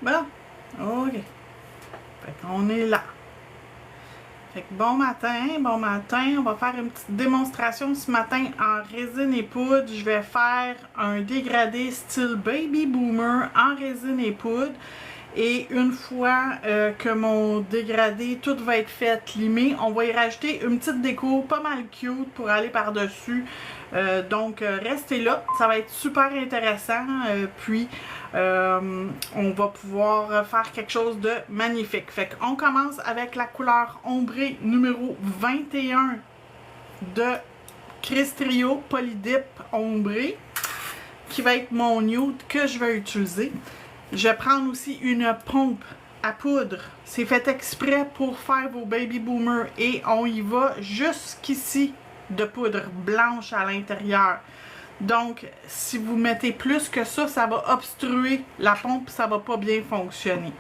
Bon, ok. Fait qu'on est là. Fait que bon matin, on va faire une petite démonstration ce matin en résine et poudre. Je vais faire un dégradé style Baby Boomer en résine et poudre. Et une fois que mon dégradé tout va être fait, limé, on va y rajouter une petite déco pas mal cute pour aller par-dessus. Donc restez là, ça va être super intéressant. Puis on va pouvoir faire quelque chose de magnifique. Fait qu'on commence avec la couleur ombrée numéro 21 de Crestrio Polydip ombré, qui va être mon nude que je vais utiliser. Je vais prendre aussi une pompe à poudre. C'est fait exprès pour faire vos baby boomers. Et on y va jusqu'ici de poudre blanche à l'intérieur. Donc, si vous mettez plus que ça, ça va obstruer la pompe, ça va pas bien fonctionner.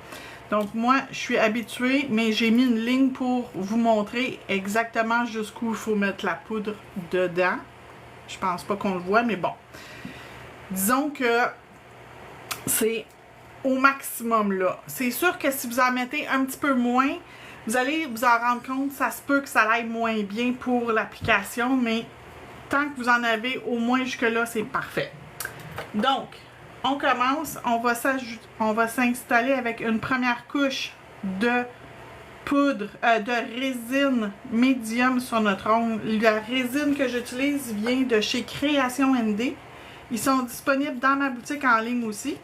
Donc, moi, je suis habituée, mais j'ai mis une ligne pour vous montrer exactement jusqu'où il faut mettre la poudre dedans. Je pense pas qu'on le voit, mais bon. Disons que c'est au maximum là. C'est sûr que si vous en mettez un petit peu moins, vous allez vous en rendre compte, ça se peut que ça aille moins bien pour l'application, mais tant que vous en avez au moins jusque-là, c'est parfait. Donc, on commence, on va s'installer avec une première couche de poudre, de résine médium sur notre ongle. La résine que j'utilise vient de chez Création ND. Ils sont disponibles dans ma boutique en ligne aussi.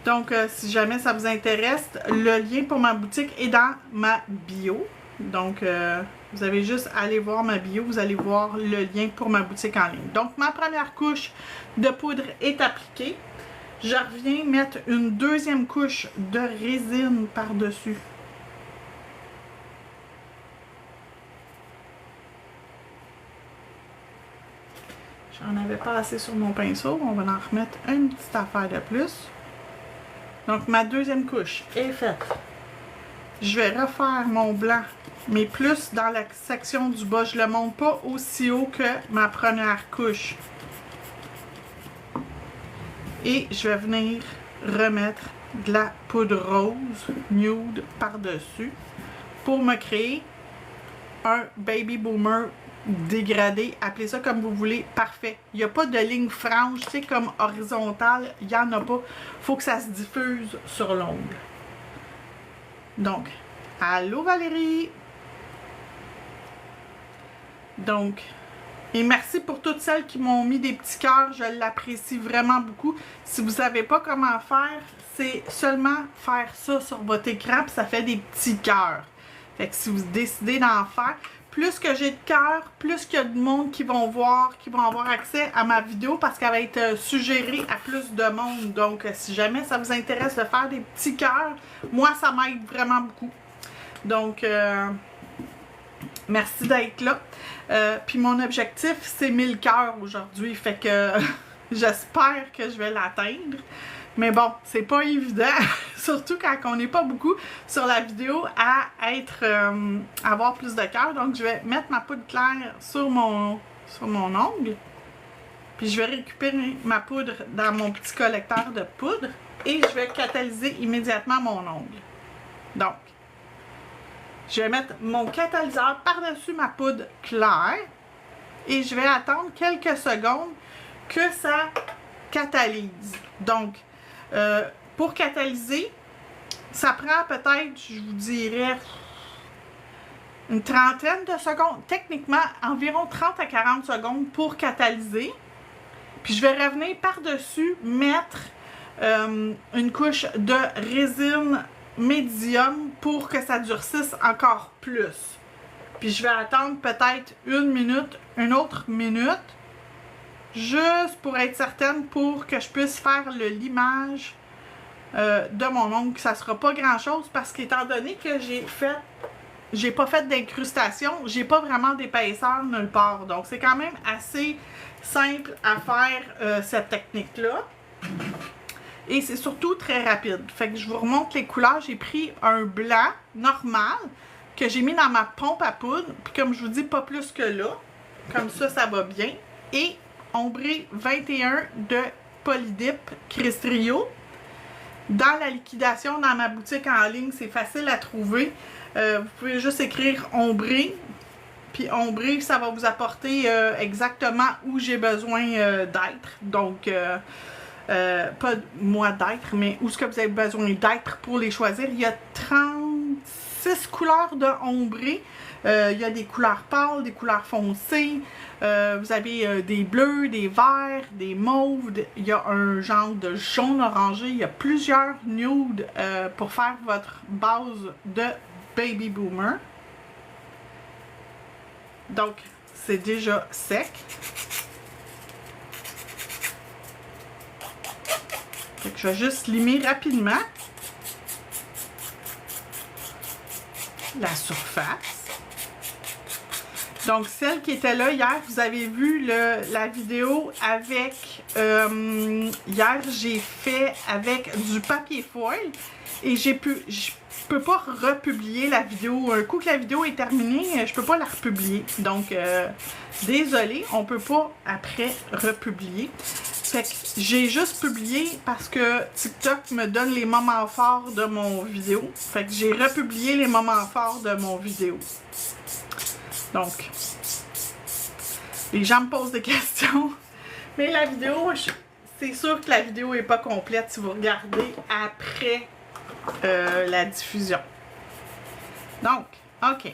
Donc, si jamais ça vous intéresse, le lien pour ma boutique est dans ma bio. Donc, vous avez juste à aller voir ma bio, vous allez voir le lien pour ma boutique en ligne. Donc, ma première couche de poudre est appliquée. Je reviens mettre une deuxième couche de résine par-dessus. J'en avais pas assez sur mon pinceau, on va en remettre une petite affaire de plus. Donc, ma deuxième couche est faite. Je vais refaire mon blanc, mais plus dans la section du bas. Je ne le monte pas aussi haut que ma première couche. Et je vais venir remettre de la poudre rose nude par-dessus pour me créer un Baby Boomer dégradé. Appelez ça comme vous voulez, parfait. Il n'y a pas de ligne franche, tu sais, comme horizontale, il n'y en a pas. Il faut que ça se diffuse sur l'ongle. Donc, allô Valérie! Donc, et merci pour toutes celles qui m'ont mis des petits cœurs, je l'apprécie vraiment beaucoup. Si vous ne savez pas comment faire, c'est seulement faire ça sur votre écran, puis ça fait des petits cœurs. Fait que si vous décidez d'en faire, plus que j'ai de cœur, plus qu'il y a de monde qui vont voir, qui vont avoir accès à ma vidéo parce qu'elle va être suggérée à plus de monde. Donc, si jamais ça vous intéresse de faire des petits cœurs, moi, ça m'aide vraiment beaucoup. Donc, merci d'être là. Puis mon objectif, c'est 1000 cœurs aujourd'hui. Fait que j'espère que je vais l'atteindre. Mais bon, c'est pas évident, surtout quand on n'est pas beaucoup sur la vidéo à avoir plus de cœur. Donc, je vais mettre ma poudre claire sur mon ongle. Puis, je vais récupérer ma poudre dans mon petit collecteur de poudre. Et je vais catalyser immédiatement mon ongle. Donc, je vais mettre mon catalyseur par-dessus ma poudre claire. Et je vais attendre quelques secondes que ça catalyse. Donc, pour catalyser, ça prend peut-être, je vous dirais, une trentaine de secondes. Techniquement, environ 30 à 40 secondes pour catalyser. Puis je vais revenir par-dessus, mettre une couche de résine médium pour que ça durcisse encore plus. Puis je vais attendre peut-être une autre minute, juste pour être certaine, pour que je puisse faire le limage de mon ongle. Ça sera pas grand chose parce qu'étant donné que j'ai pas fait d'incrustation, j'ai pas vraiment d'épaisseur nulle part. Donc c'est quand même assez simple à faire cette technique-là. Et c'est surtout très rapide. Fait que je vous remontre les couleurs. J'ai pris un blanc normal que j'ai mis dans ma pompe à poudre. Puis comme je vous dis, pas plus que là. Comme ça, ça va bien. Et ombré 21 de Polydip Crestrio. dans la liquidation, dans ma boutique en ligne, c'est facile à trouver. Vous pouvez juste écrire ombré. Puis ombré, ça va vous apporter exactement où j'ai besoin d'être. Donc, pas moi d'être, mais où est-ce que vous avez besoin d'être pour les choisir. Il y a 36 couleurs de ombré. Il y a des couleurs pâles, des couleurs foncées. Vous avez des bleus, des verts, des mauves. Il y a un genre de jaune orangé. Il y a plusieurs nudes pour faire votre base de Baby Boomer. Donc, c'est déjà sec. Fait que je vais juste limer rapidement la surface. Donc, celle qui était là hier, vous avez vu la vidéo avec... hier, j'ai fait avec du papier foil et je peux pas republier la vidéo. Un coup que la vidéo est terminée, je peux pas la republier. Donc, désolé, on peut pas après republier. Fait que j'ai juste publié parce que TikTok me donne les moments forts de mon vidéo. Fait que j'ai republié les moments forts de mon vidéo. Donc, les gens me posent des questions. Mais la vidéo, c'est sûr que la vidéo n'est pas complète si vous regardez après la diffusion. Donc, OK.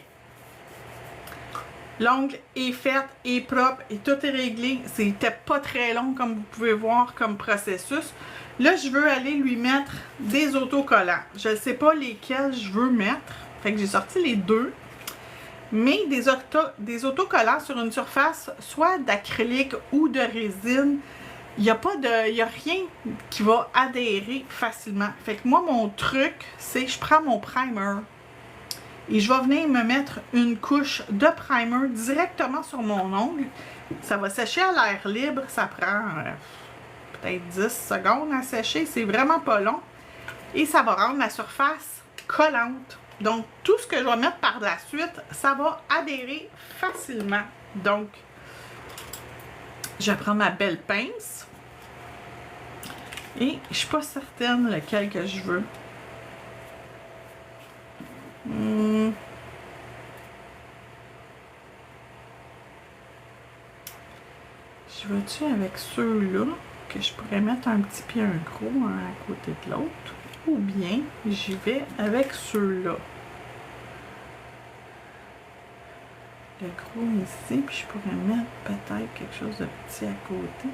L'ongle est fait, est propre et tout est réglé. C'était pas très long comme vous pouvez voir comme processus. Là, je veux aller lui mettre des autocollants. Je ne sais pas lesquels je veux mettre. Fait que j'ai sorti les deux. Mais des autocollants sur une surface, soit d'acrylique ou de résine, il n'y a rien qui va adhérer facilement. Fait que moi, mon truc, c'est que je prends mon primer et je vais venir me mettre une couche de primer directement sur mon ongle. Ça va sécher à l'air libre. Ça prend peut-être 10 secondes à sécher. C'est vraiment pas long. Et ça va rendre la surface collante. Donc, tout ce que je vais mettre par la suite, ça va adhérer facilement. Donc, je prends ma belle pince. Et je ne suis pas certaine lequel que je veux. Je veux-tu avec ceux-là, que je pourrais mettre un petit pied un gros à côté de l'autre? Ou bien, j'y vais avec ceux-là. Le gros ici, puis je pourrais mettre peut-être quelque chose de petit à côté.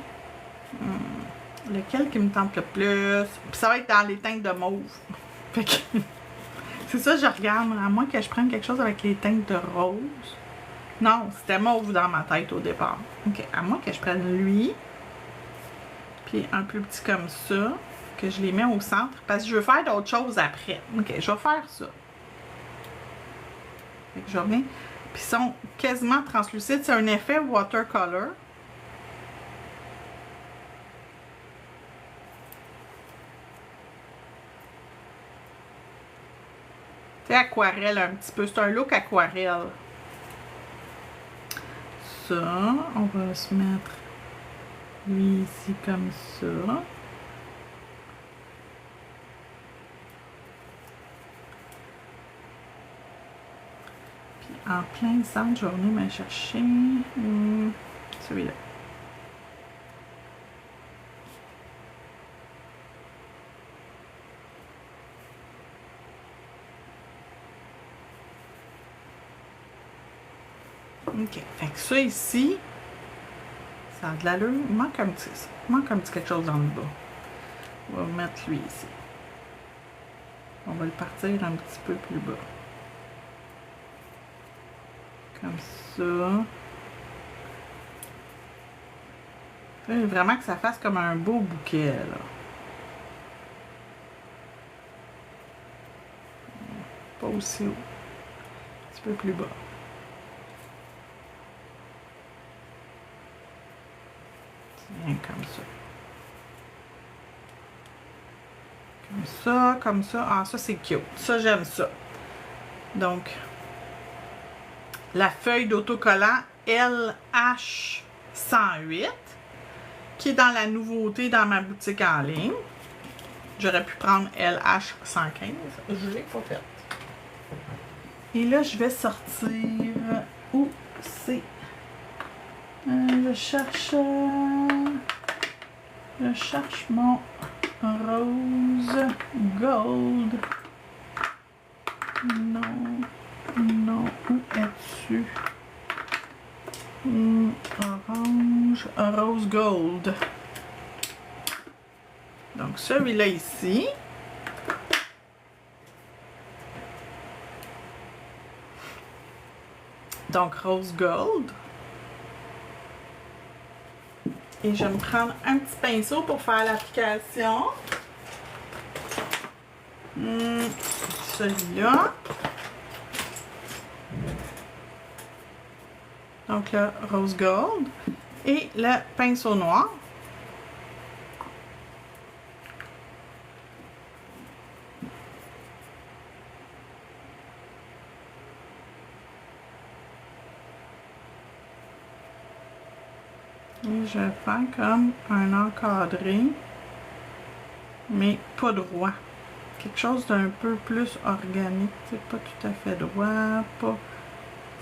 Lequel qui me tente le plus? Puis ça va être dans les teintes de mauve. Fait que c'est ça, je regarde. À moins que je prenne quelque chose avec les teintes de rose. Non, c'était mauve dans ma tête au départ. OK, à moins que je prenne lui. Puis un plus petit comme ça. Que je les mets au centre. Parce que je veux faire d'autres choses après. OK, je vais faire ça. Fait que je reviens. Puis ils sont quasiment translucides. C'est un effet watercolor. C'est aquarelle un petit peu. C'est un look aquarelle. Ça, on va se mettre lui ici comme ça. Puis en plein centre, je vais venir me chercher celui-là. OK. Fait que ça ici, ça a de l'allure. Il manque un petit quelque chose dans le bas. On va mettre lui ici. On va le partir un petit peu plus bas. Comme ça. Vraiment que ça fasse comme un beau bouquet, là. Pas aussi haut. Un petit peu plus bas. Bien comme ça. Comme ça, comme ça. Ah, ça, c'est cute. Ça, j'aime ça. Donc, la feuille d'autocollant LH108, qui est dans la nouveauté dans ma boutique en ligne. J'aurais pu prendre LH115. Je l'ai pas fait. Et là, je vais sortir. Où c'est? Je cherche mon rose gold. Non. Non. Où es-tu? Orange. Rose gold. Donc, celui-là ici. Donc, rose gold. Et je vais me prendre un petit pinceau pour faire l'application. Celui-là. Donc, le rose gold. Et le pinceau noir. Et je vais faire comme un encadré, mais pas droit. Quelque chose d'un peu plus organique, c'est pas tout à fait droit, pas,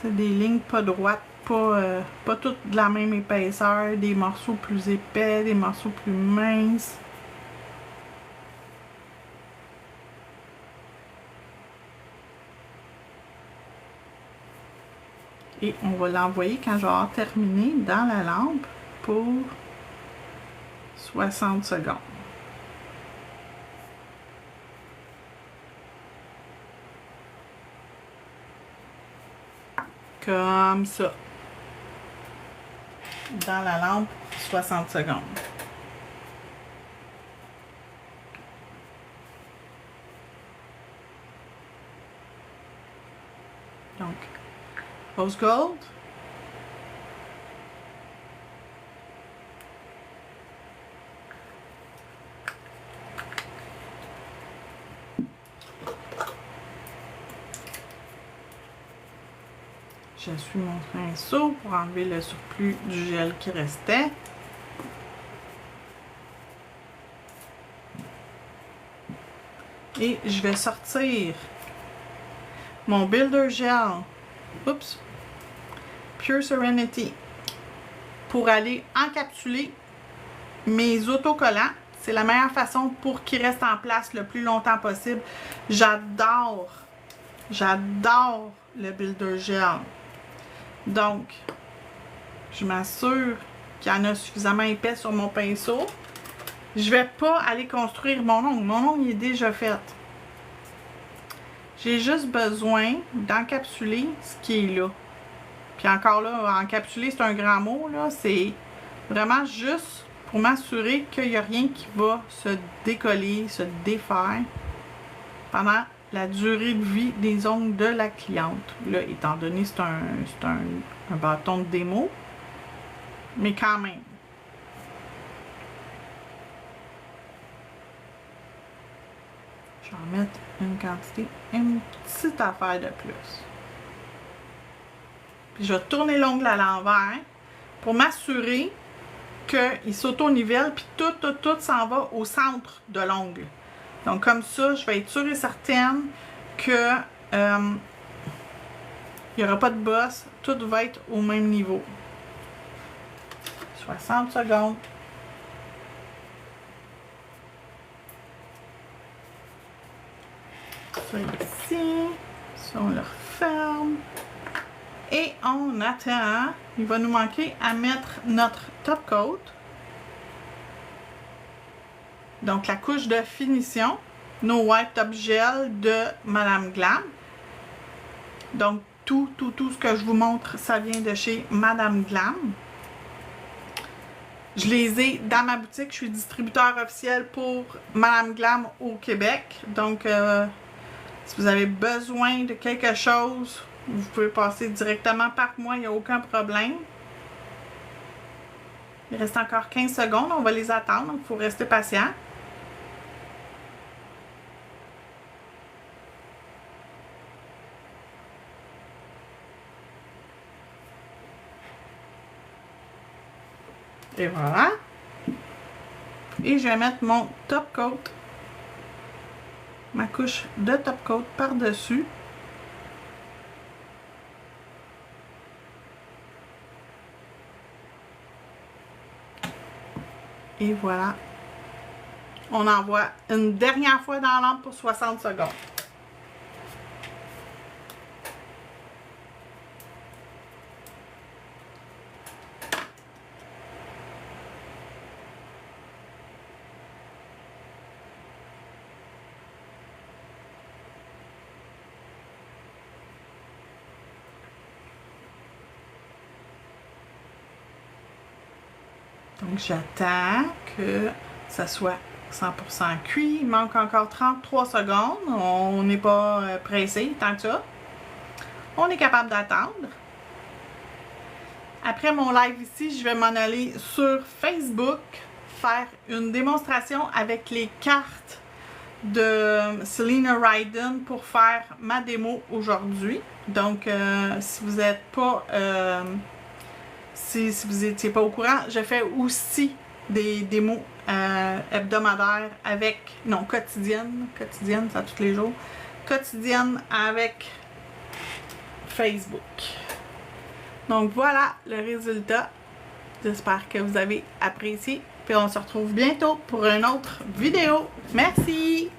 c'est des lignes pas droites, pas toutes de la même épaisseur, des morceaux plus épais, des morceaux plus minces. Et on va l'envoyer quand je vais avoir terminé dans la lampe pour 60 secondes. Comme ça. Dans la lampe, 60 secondes. Donc, rose gold. J'essuie mon pinceau pour enlever le surplus du gel qui restait. Et je vais sortir mon Builder Gel, oups, Pure Serenity, pour aller encapsuler mes autocollants. C'est la meilleure façon pour qu'ils restent en place le plus longtemps possible. J'adore le Builder Gel. Donc, je m'assure qu'il y en a suffisamment épais sur mon pinceau. Je vais pas aller construire mon ongle. Mon ongle il est déjà fait. J'ai juste besoin d'encapsuler ce qui est là. Puis encore là, encapsuler, c'est un grand mot, là. C'est vraiment juste pour m'assurer qu'il n'y a rien qui va se décoller, se défaire pendant la durée de vie des ongles de la cliente. Là, étant donné c'est un bâton de démo, mais quand même. Je vais en mettre une quantité, une petite affaire de plus. Puis je vais tourner l'ongle à l'envers pour m'assurer qu'il s'auto-nivelle, puis tout s'en va au centre de l'ongle. Donc comme ça, je vais être sûre et certaine que il n'y aura pas de bosse, tout va être au même niveau. 60 secondes. Ça ici, ça on le referme. Et on attend, il va nous manquer à mettre notre top coat. Donc la couche de finition, nos White Top Gel de Madame Glam. Donc tout ce que je vous montre, ça vient de chez Madame Glam. Je les ai dans ma boutique, je suis distributeur officiel pour Madame Glam au Québec. Donc si vous avez besoin de quelque chose, vous pouvez passer directement par moi, il n'y a aucun problème. Il reste encore 15 secondes, on va les attendre, donc il faut rester patient. Et voilà. Et je vais mettre mon top coat ma couche de top coat par-dessus. Et voilà. On envoie une dernière fois dans la lampe pour 60 secondes. Donc, j'attends que ça soit 100% cuit. Il manque encore 33 secondes. On n'est pas pressé tant que ça. On est capable d'attendre. Après mon live ici, je vais m'en aller sur Facebook faire une démonstration avec les cartes de Selena Ryden pour faire ma démo aujourd'hui. Donc, si vous n'êtes pas... si vous n'étiez pas au courant, je fais aussi des démos hebdomadaires avec... Non, quotidiennes. Quotidiennes, ça tous les jours. Quotidiennes avec Facebook. Donc voilà le résultat. J'espère que vous avez apprécié. Puis on se retrouve bientôt pour une autre vidéo. Merci!